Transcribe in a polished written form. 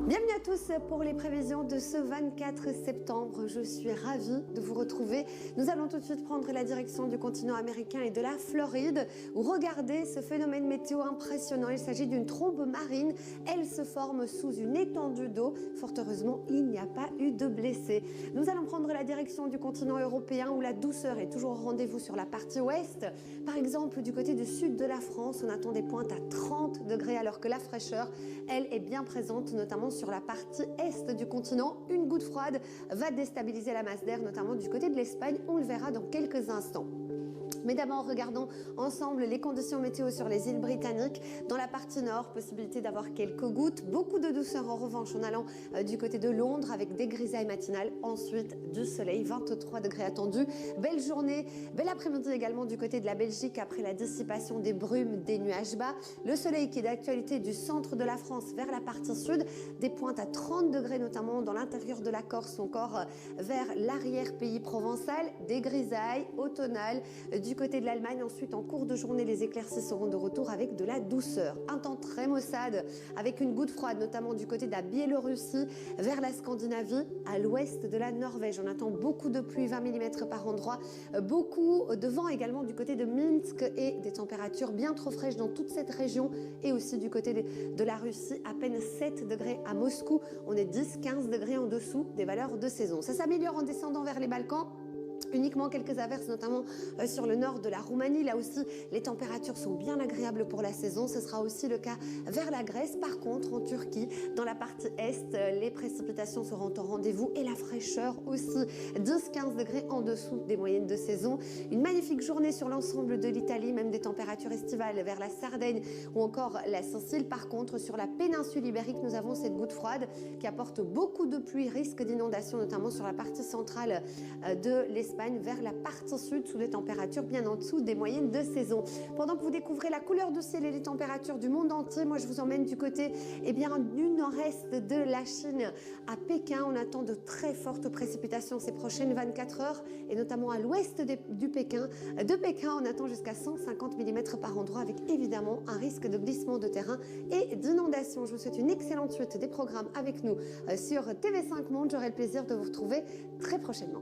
Bienvenue à tous pour les prévisions de ce 24 septembre. Je suis ravie de vous retrouver. Nous allons tout de suite prendre la direction du continent américain et de la Floride où regardez ce phénomène météo impressionnant. Il s'agit d'une trombe marine. Elle se forme sous une étendue d'eau. Fort heureusement, il n'y a pas eu de blessés. Nous allons prendre la direction du continent européen où la douceur est toujours au rendez-vous sur la partie ouest. Par exemple, du côté du sud de la France, on attend des pointes à 30 degrés alors que la fraîcheur, elle, est bien présente, notamment sur la partie est du continent. Une goutte froide va déstabiliser la masse d'air, notamment du côté de l'Espagne. On le verra dans quelques instants. Mais d'abord, regardons ensemble les conditions météo sur les îles britanniques. Dans la partie nord, possibilité d'avoir quelques gouttes. Beaucoup de douceur en revanche en allant du côté de Londres avec des grisailles matinales. Ensuite, du soleil, 23 degrés attendus. Belle journée, bel après-midi également du côté de la Belgique après la dissipation des brumes, des nuages bas. Le soleil qui est d'actualité du centre de la France vers la partie sud. Des pointes à 30 degrés notamment dans l'intérieur de la Corse ou encore vers l'arrière-pays provençal. Des grisailles automnales du côté de l'Allemagne. Ensuite, en cours de journée, les éclaircies seront de retour avec de la douceur. Un temps très maussade avec une goutte froide, notamment du côté de la Biélorussie vers la Scandinavie, à l'ouest de la Norvège. On attend beaucoup de pluie, 20 mm par endroit. Beaucoup de vent également du côté de Minsk et des températures bien trop fraîches dans toute cette région. Et aussi du côté de la Russie, à peine 7 degrés à Moscou. On est 10-15 degrés en dessous des valeurs de saison. Ça s'améliore en descendant vers les Balkans. Uniquement quelques averses, notamment sur le nord de la Roumanie. Là aussi, les températures sont bien agréables pour la saison. Ce sera aussi le cas vers la Grèce. Par contre, en Turquie, dans la partie est, les précipitations seront au rendez-vous et la fraîcheur aussi. 10-15 degrés en dessous des moyennes de saison. Une magnifique journée sur l'ensemble de l'Italie, même des températures estivales vers la Sardaigne ou encore la Sicile. Par contre, sur la péninsule ibérique, nous avons cette goutte froide qui apporte beaucoup de pluie, risque d'inondation, notamment sur la partie centrale de l'Espagne vers la partie sud sous des températures bien en dessous des moyennes de saison. Pendant que vous découvrez la couleur du ciel et les températures du monde entier, moi je vous emmène du côté du nord-est de la Chine à Pékin. On attend de très fortes précipitations ces prochaines 24 heures et notamment à l'ouest de Pékin. De Pékin, on attend jusqu'à 150 mm par endroit avec évidemment un risque de glissement de terrain et d'inondation. Je vous souhaite une excellente suite des programmes avec nous sur TV5 Monde. J'aurai le plaisir de vous retrouver très prochainement.